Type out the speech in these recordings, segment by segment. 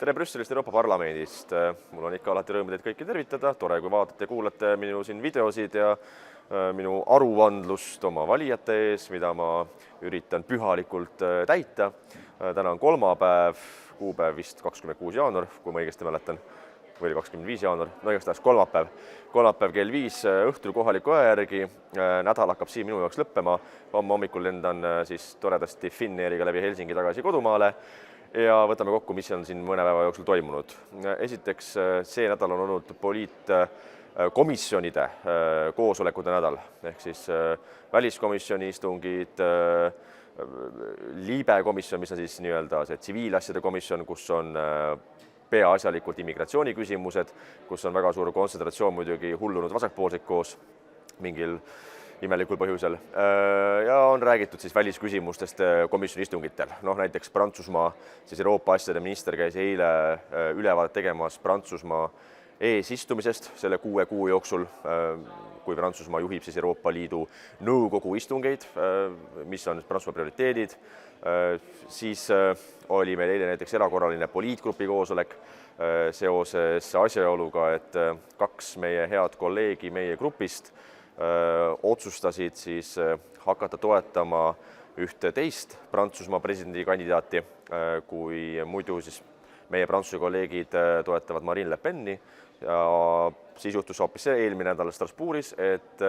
Tere Brüsselist Euroopa Parlamendist. Mul on ikka alati rõõm teid kõiki tervitada. Tore, kui vaatate ja kuulate minu siin videosid ja minu aruvandlust oma valijate ees, mida ma üritan pühalikult täita. Täna on kolmapäev, kuupäev vist 26. jaanuar, kui ma õigesti mäletan, või 25. jaanuar, no igatahes kolmapäev. Kolmapäev kell 5 õhtul kohaliku aja järgi. Nädal hakkab siin minu jaoks lõppema. Homme hommikul lendan siis toredasti Finnairiga läbi Helsingi tagasi kodumaale. Ja võtame kokku, mis on siin mõne päeva jooksul toimunud. Esiteks, see nädal on olnud poliitkomisjonide koosolekute nädal, ehk siis väliskomisjoni istungid, liibe komisjon, mis on siis nii-öelda see tsiviilasjade komisjon, kus on peaasjalikult immigratsiooniküsimused, kus on väga suur kontsentratsioon muidugi hullunud vasakpoolseid koos mingil imelikul põhjusel. Ja on räägitud siis välisküsimustest komisjoni istungitel. Näiteks Prantsusmaa, siis Euroopa asjade minister käis eile ülevaadet tegemas Prantsusmaa eesistumisest selle 6 kuu jooksul, kui Prantsusmaa juhib siis Euroopa Liidu nõukogu istungeid, mis on Prantsusmaa prioriteedid. Siis oli meil eile näiteks erakorraline poliitgrupi koosolek seoses asjaoluga, et 2 meie head kolleegi meie grupist otsustasid siis hakata toetama ühte teist Prantsusmaa presidendikandidaati, kui muidu siis meie Prantsuse kolleegid toetavad Marine Le Peni. Ja siis juhtus hoopis see eelmine nädal Strasbourgis, et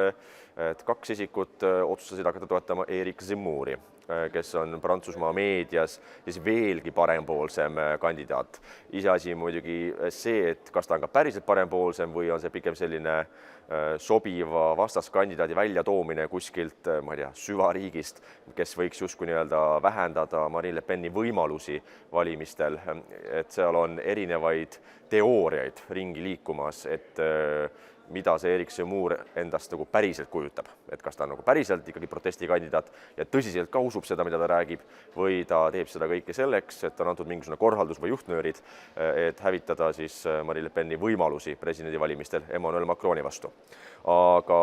2 isikut otsustasid hakata toetama Éric Zemmouri, kes on Prantsusmaa meedias siis veelgi parempoolsem kandidaat. Iseasi muidugi see, et kas ta on ka päriselt parempoolsem või on see pigem selline sobiva vastaskandidaadi väljatoomine kuskilt, ma ei tea, süvariigist, kes võiks justkui nii-öelda vähendada Marine Le Peni võimalusi valimistel. Et seal on erinevaid teooriaid ringi liikumas, et mida see Éric Zemmour endast nagu päriselt kujutab. Et kas ta on nagu päriselt ikkagi protestikandidaat ja tõsiselt ka usub seda, mida ta räägib, või ta teeb seda kõike selleks, et on antud mingisugune korraldus või juhtnöörid, et hävitada siis Marine Le Peni võimalusi presidendivalimistel Emmanuel Macroni vastu. Aga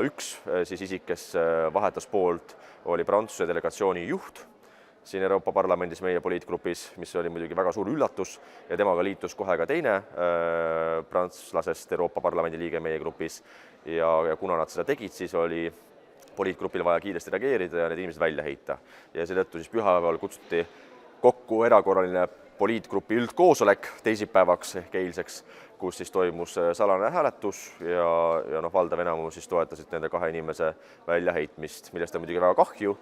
üks siis isik, kes vahetas poolt, oli Prantsuse delegatsiooni juht siin Euroopa Parlamendis meie poliitgrupis, mis oli muidugi väga suur üllatus ja temaga liitus kohe ka teine prantslasest Euroopa Parlamendi liige meie grupis ja kuna nad seda tegid, siis oli poliitgrupil vaja kiiresti reageerida ja need inimesed välja heita. Ja seetõttu siis pühapäeval kutsuti kokku erakorraline poliitgrupi üldkoosolek teisipäevaks ehk eilseks, kus siis toimus salane hääletus ja valdav enamus siis toetasid nende 2 inimese väljaheitmist, millest on muidugi väga kahju,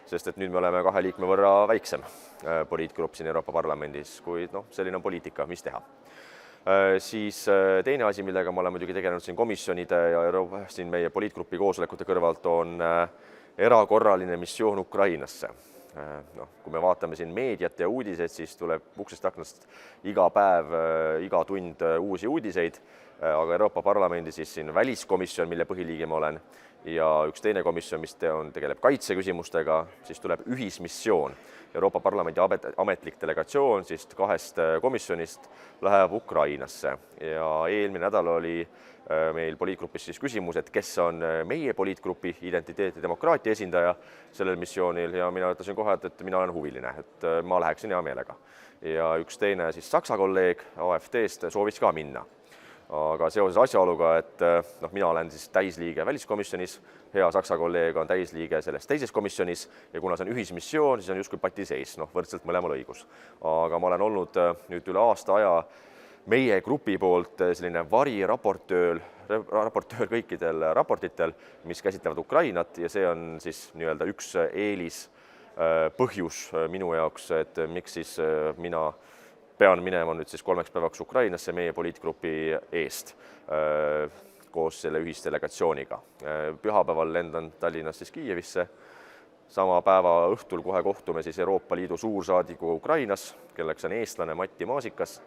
sest et nüüd me oleme 2 liikme võrra väiksem poliitgrupp siin Euroopa Parlamendis, kuid selline on poliitika, mis teha. Siis teine asi, millega ma olen muidugi tegelenud siin komisjonide ja siin meie poliitgrupi koosolekute kõrvalt, on erakorraline missioon Ukrainasse. Kui me vaatame siin meediat ja uudiseid, siis tuleb uksest aknast iga päev, iga tund uusi uudiseid, aga Euroopa Parlamendi siis siin väliskomisjon, mille põhiliige ma olen, ja üks teine komisjon, mis tegeleb kaitseküsimustega, siis tuleb ühismissioon. Euroopa Parlamendi ametlik delegatsioon siis 2 komisjonist läheb Ukrainasse ja eelmine nädal oli meil poliitgrupis siis küsimus, et kes on meie poliitgrupi identiteet ja demokraatia esindaja sellel missioonil ja mina ütlesin kohe, et mina olen huviline, et ma läheksin hea meelega. Ja üks teine siis Saksa kolleeg AFD-st soovis ka minna. Aga seoses asjaoluga, et mina olen siis täisliige väliskomisjonis, hea Saksa kolleeg on täisliige selles teises komisjonis ja kuna see on ühismissioon, siis on justkui patiseis, võrdselt mõlemal õigus. Aga ma olen olnud nüüd üle aasta aja meie grupi poolt selline variraportöör kõikidel raportitel, mis käsitlevad Ukrainat ja see on siis nii-öelda üks eelis põhjus minu jaoks, et miks siis mina pean minema nüüd siis 3 päevaks Ukrainasse meie poliitgrupi eest koos selle ühisdelegatsiooniga. Pühapäeval lendan Tallinnast siis Kiievisse. Sama päeva õhtul kohe kohtume siis Euroopa Liidu suursaadiku Ukrainas, kelleks on eestlane Matti Maasikas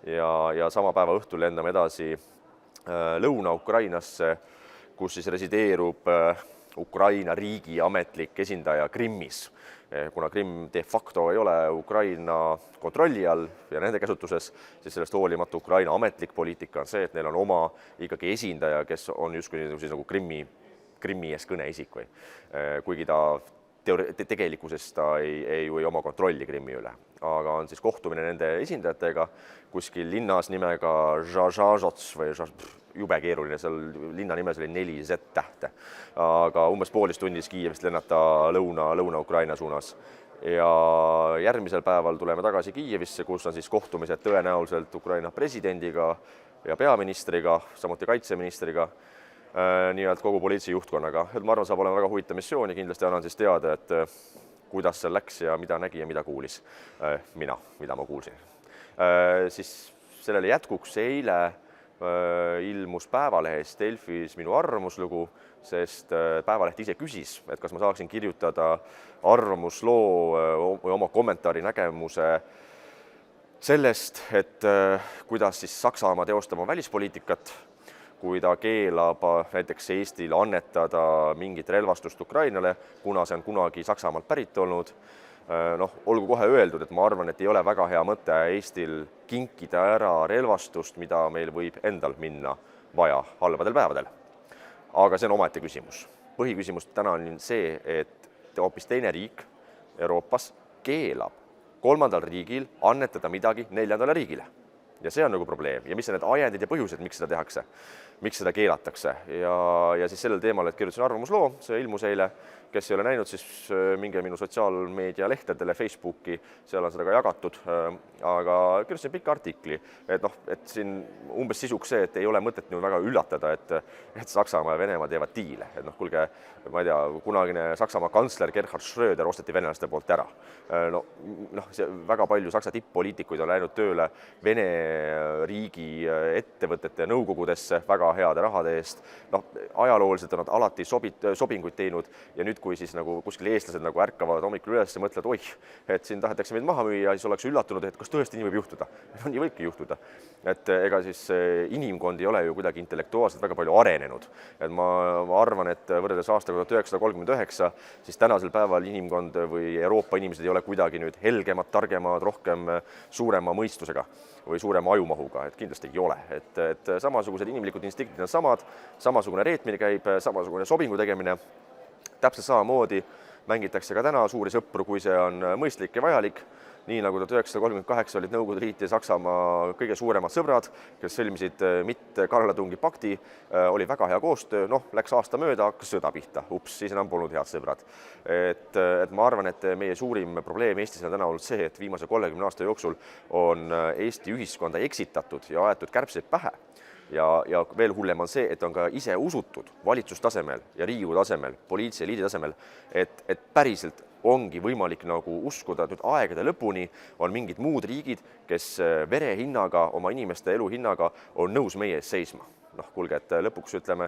ja sama päeva õhtul lendame edasi Lõuna-Ukrainasse, kus siis resideerub Ukraina riigi ametlik esindaja Krimmis. Kuna Krimm de facto ei ole Ukraina kontrolli all ja nende käsutuses, siis sellest hoolimata Ukraina ametlik poliitika on see, et neil on oma ikkagi esindaja, kes on justkui nagu Krimmi ees kõneisik või kuigi ta tegelikkuses ta ei oma kontrolli Krimmi üle. aga on siis kohtumine nende esindajatega kuskil linnas nimega Žažažots või jube keeruline, seal linna nimes oli 4 Z-tähte, aga umbes poolteist tundi Kiievist lennata Lõuna-Ukraina suunas. Ja järgmisel päeval tuleme tagasi Kiievisse, kus on siis kohtumised tõenäoliselt Ukraina presidendiga ja peaministriga, samuti kaitseministriga, nii-öelda kogu poliitilise juhtkonnaga. Ma arvan, saab olema väga huvitav missioon ja kindlasti annan siis teada, et kuidas seal läks ja mida nägi ja mida kuulis mida ma kuulsin. Siis sellele jätkuks eile ilmus Päevalehes Delfis minu arvamuslugu, sest Päevaleht ise küsis, et kas ma saaksin kirjutada arvamusloo või oma kommentaari nägemuse sellest, et kuidas siis Saksamaa teostama välispoliitikat, kui ta keelab näiteks Eestil annetada mingit relvastust Ukrainale, kuna see on kunagi Saksamaalt pärit olnud. Olgu kohe öeldud, et ma arvan, et ei ole väga hea mõte Eestil kinkida ära relvastust, mida meil võib endal minna vaja halbadel päevadel. Aga see on omaette küsimus. Põhiküsimus täna on see, et hoopis teine riik Euroopas keelab kolmandal riigil annetada midagi neljandale riigile. Ja see on nagu probleem. Ja mis on need ajendid ja põhjused, miks seda tehakse, miks seda keelatakse. Ja siis sellel teemal, et kirjutasin arvamusloo, see ilmus eile. Kes ei ole näinud, siis minge minu sotsiaalmeedia lehtedele, Facebooki, seal on seda ka jagatud, aga kirjutasin pikka artikli, et siin umbes sisuks see, et ei ole mõtet väga üllatada, et Saksamaa ja Venemaa teevad diile. Kuulge, ma ei tea, kunagine Saksamaa kantsler Gerhard Schröder osteti venelaste poolt ära. Väga palju Saksa tipp-poliitikuid on läinud tööle Vene riigi ettevõtete nõukogudesse väga heade rahade eest. Ajalooliselt on nad alati sobinguid teinud ja nüüd, kui siis nagu kuskil eestlased nagu ärkavad hommikul üles ja mõtlevad, et siin tahetakse meid maha müüa, siis oleks üllatunud, et kas tõesti nii võib juhtuda. Nii võibki juhtuda. Et ega siis inimkond ei ole ju kuidagi intellektuaalselt väga palju arenenud. Et ma arvan, et võrreldes aastaga 1939, siis tänasel päeval inimkond või Euroopa inimesed ei ole kuidagi nüüd helgemad, targemad, rohkem suurema mõistusega või suurema ajumahuga, et kindlasti ei ole. Et samasugused inimlikud instinktid on samad, samasugune reetmine käib, samasugune sobingu tegemine. Täpselt samamoodi mängitakse ka täna suuri sõpru, kui see on mõistlik ja vajalik. Nii nagu 1938 olid Nõukogude Liit ja Saksamaa kõige suuremad sõbrad, kes sõlmisid mitte kallaletungi pakti, oli väga hea koostöö, läks aasta mööda, hakkas sõda pihta, siis enam polnud head sõbrad. Et ma arvan, et meie suurim probleem Eestis on täna olnud see, et viimase 30 aasta jooksul on Eesti ühiskonda eksitatud ja aetud kärbseid pähe. Ja veel hullem on see, et on ka ise usutud valitsustasemel ja Riigikogu tasemel, poliitilise eliidi tasemel, et päriselt ongi võimalik nagu uskuda, et nüüd aegade lõpuni on mingid muud riigid, kes vere hinnaga, oma inimeste elu hinnaga on nõus meie ees seisma. Kuulge, et lõpuks ütleme,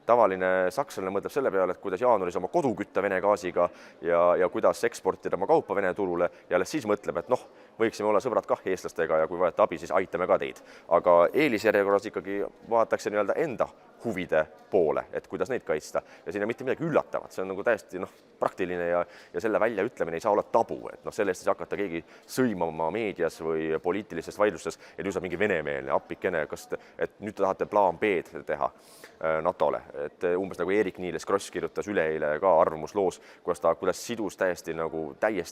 tavaline sakslane mõtleb selle peale, et kuidas jaanuaris oma kodu kütta Vene gaasiga ja kuidas eksportida oma kaupa Vene turule ja alles siis mõtleb, et võiksime olla sõbrad kah eestlastega ja kui vajate abi, siis aitame ka teid. Aga eelisjärjekorras ikkagi vaadatakse enda huvide poole, et kuidas neid kaitsta. Ja siin on mitte midagi üllatavat, see on nagu täiesti praktiline ja selle väljaütlemine ei saa olla tabu. Et selle eest siis hakata keegi sõimama meedias või poliitilistes vaidlustes, et ju saab mingi venemeelne appikene, et nüüd te tahate plaan B-d teha NATO-le. Et umbes nagu Eerik-Niiles Kross kirjutas üleeile ka arvamusloos, kuidas sidus täiesti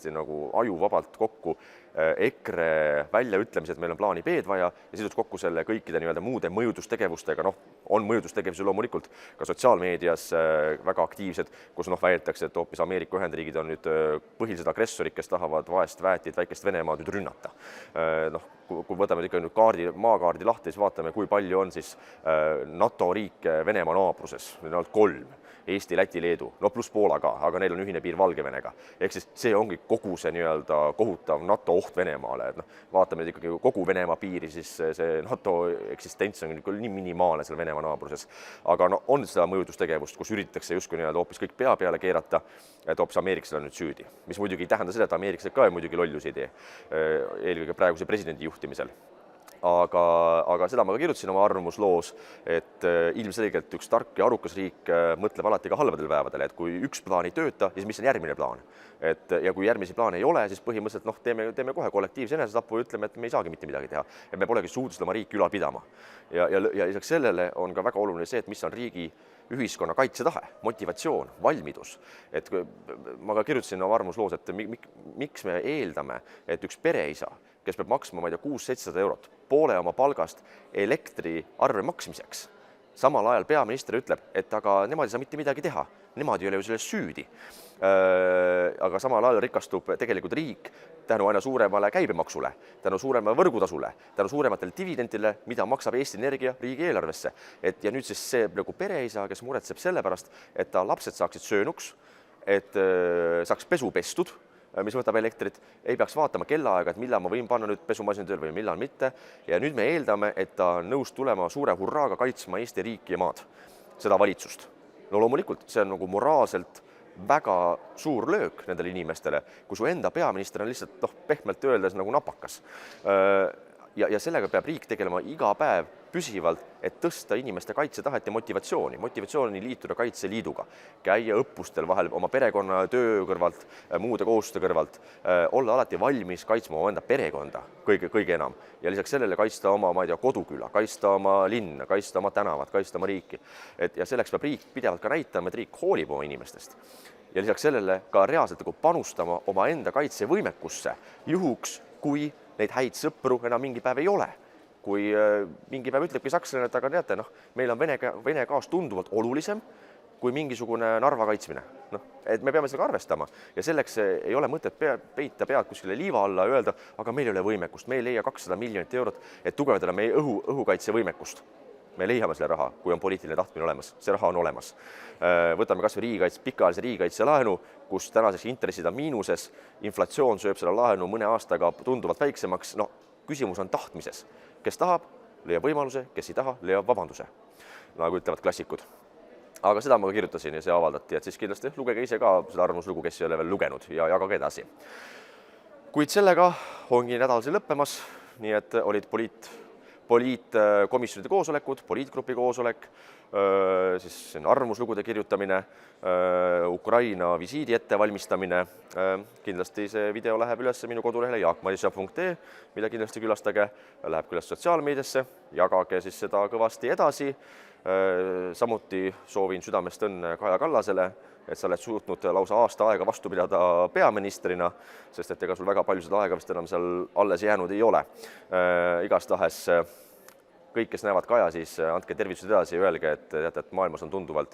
ajuvabalt kokku EKRE väljaütlemised, meil on plaani B-d vaja ja sidus kokku selle kõikide muude mõjutustegevustega. On mõjutustegevusi loomulikult ka sotsiaalmeedias väga aktiivsed, kus väidetakse, et hoopis Ameerika Ühendriigid on nüüd põhilised agressorid, kes tahavad vaest väetit väikest Venemaad nüüd rünnata. Kui võtame ikka nüüd maakaardi lahti, siis vaatame, kui palju on siis NATO riike Venemaa naabruses. Need on 3. Eesti, Läti, Leedu, pluss Poola ka, aga neil on ühine piir Valgevenega. Ehk siis see ongi kogu see kohutav NATO oht Venemaale. Vaatame ikkagi kogu Venemaa piiri, siis see NATO eksistents on nii minimaalne seal Venemaa naabruses. Aga on seda mõjutustegevust, kus üritatakse justkui hoopis kõik pea peale keerata, et hoopis ameeriklased on nüüd süüdi. Mis muidugi ei tähenda seda, et ameeriklased ka muidugi lollusi ei tee, eelkõige praeguse presidendi juhtimisel. Aga seda ma ka kirjutasin oma arvamusloos, et ilmselgelt üks tark ja arukas riik mõtleb alati ka halbadel päevadel, et kui üks plaan ei tööta, siis mis on järgmine plaan? Ja kui järgmisi plaane ei ole, siis põhimõtteliselt teeme kohe kollektiivse enesetapu ja ütleme, et me ei saagi mitte midagi teha. Et me polegi suudetud oma riiki ülal pidama. Ja lisaks sellele on ka väga oluline see, et mis on riigi ühiskonna kaitsetahe, motivatsioon, valmidus. Et ma ka kirjutasin oma arvamusloos, et miks me eeldame, et üks pereisa, kes peab maksma, ma ei tea, 600-700 eurot, poole oma palgast elektriarve maksmiseks, samal ajal peaminister ütleb, et aga nemad ei saa mitte midagi teha, nemad ei ole ju selles süüdi. Aga samal ajal rikastub tegelikult riik tänu aina suuremale käibemaksule, tänu suuremale võrgutasule, tänu suurematele dividendile, mida maksab Eesti Energia riigieelarvesse. Ja nüüd siis see nagu pereisa, kes muretseb selle pärast, et ta lapsed saaksid söönuks, et saaks pesu pestud, mis võtab elektrit, ei peaks vaatama kellaaega, et millal ma võin panna nüüd pesumasina tööl või millal mitte. Ja nüüd me eeldame, et ta on nõus tulema suure hurraaga kaitsma Eesti riiki ja maad, seda valitsust. No loomulikult, see on nagu moraalselt väga suur löök nendele inimestele, kui su enda peaminister on lihtsalt pehmelt öeldes nagu napakas. Ja sellega peab riik tegelema iga päev püsivalt, et tõsta inimeste kaitsetahet ja motivatsiooni liituda Kaitseliiduga, käia õppustel vahel oma perekonna töö kõrvalt, muude kohustuste kõrvalt, olla alati valmis kaitsma oma enda perekonda kõige enam ja lisaks sellele kaitsta oma, ma ei tea, koduküla, kaitsta oma linna, kaitsta oma tänavat, kaitsta oma riiki. Ja selleks peab riik pidevalt ka näitama, et riik hoolib oma inimestest. Ja lisaks sellele ka reaalselt panustama oma enda kaitsevõimekusse juhuks, kui neid häid sõpru enam mingi päev ei ole. Kui mingi päev ütlebki sakslane, et aga teate, meil on Vene gaas tunduvalt olulisem kui mingisugune Narva kaitsmine. Et me peame sellega arvestama ja selleks ei ole mõtet peita pead kuskile liiva alla ja öelda, aga meil ei ole võimekust, me ei leia 200 miljonit eurot, et tugevdada meie õhukaitsevõimekust. Me leiame selle raha, kui on poliitiline tahtmine olemas. See raha on olemas. Võtame kas või pikaajalise riigikaitse laenu, kus tänaseks intressid on miinuses, inflatsioon sööb selle laenu mõne aastaga tunduvalt väiksemaks. Küsimus on tahtmises. Kes tahab, leiab võimaluse, kes ei taha, leiab vabanduse, nagu ütlevad klassikud. Aga seda ma kirjutasin ja see avaldati, et siis kindlasti lugege ise ka seda arvamuslugu, kes ei ole veel lugenud ja jagage edasi. Kuid sellega ongi nädal lõppemas, nii et olid poliitkomisjonide koosolekud, poliitgrupi koosolek, siis arvamuslugude kirjutamine, Ukraina visiidi ettevalmistamine. Kindlasti see video läheb üles minu kodulehele jaakmarisja.ee, mida kindlasti külastage, läheb külas sotsiaalmeediasse, jagage siis seda kõvasti edasi. Samuti soovin südamest õnne Kaja Kallasele, et sa oled suutnud lausa aasta aega vastu pidada peaministrina, sest et ega sul väga palju seda aega vist enam seal alles jäänud ei ole. Igastahes kõik, kes näevad Kaja, siis andke tervitused edasi ja öelge, et maailmas on tunduvalt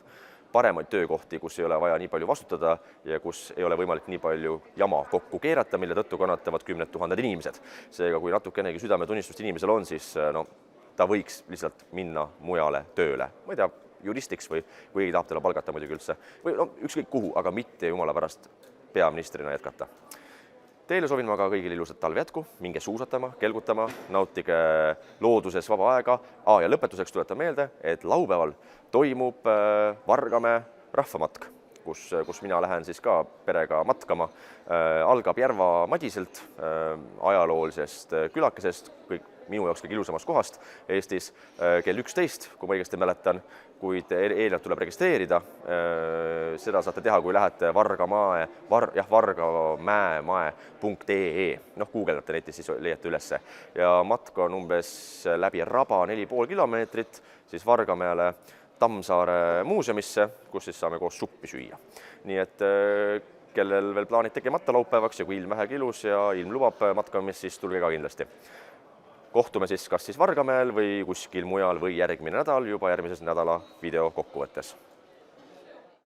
paremaid töökohti, kus ei ole vaja nii palju vastutada ja kus ei ole võimalik nii palju jama kokku keerata, mille tõttu kannatavad 10 000 inimesed. Seega, kui natukenegi südametunnistust inimesel on, siis ta võiks lihtsalt minna mujale tööle. Ma ei tea, juristiks või kui tahab teda palgata muidugi üldse. Või ükskõik kuhu, aga mitte jumala pärast peaministrina jätkata. Teile soovin ma ka kõigile ilusat talve jätku, minge suusatama, kelgutama, nautige looduses vaba aega. Ja lõpetuseks tuletan meelde, et laupäeval toimub Vargamäe rahvamatk, kus mina lähen siis ka perega matkama. Algab Järva Madiselt, ajaloolisest külakesest, kõik minu jaoks kõige ilusamast kohast Eestis, kell 11, kui ma õigesti mäletan, kuid eelnevalt tuleb registreerida. Seda saate teha, kui lähete vargamäe.ee. Googlete netis, siis leiate ülesse. Ja matk on umbes läbi Raba 4,5 kilomeetrit, siis Vargamäele Tammsaare muuseumisse, kus siis saame koos suppi süüa. Nii et kellel veel plaanid tegemata laupäevaks ja kui ilm vähegi ilus ja ilm lubab matkamist, siis tulge ka kindlasti. Kohtume siis kas siis Vargamäel või kuskil mujal või järgmine nädal juba järgmises nädala video kokkuvõttes.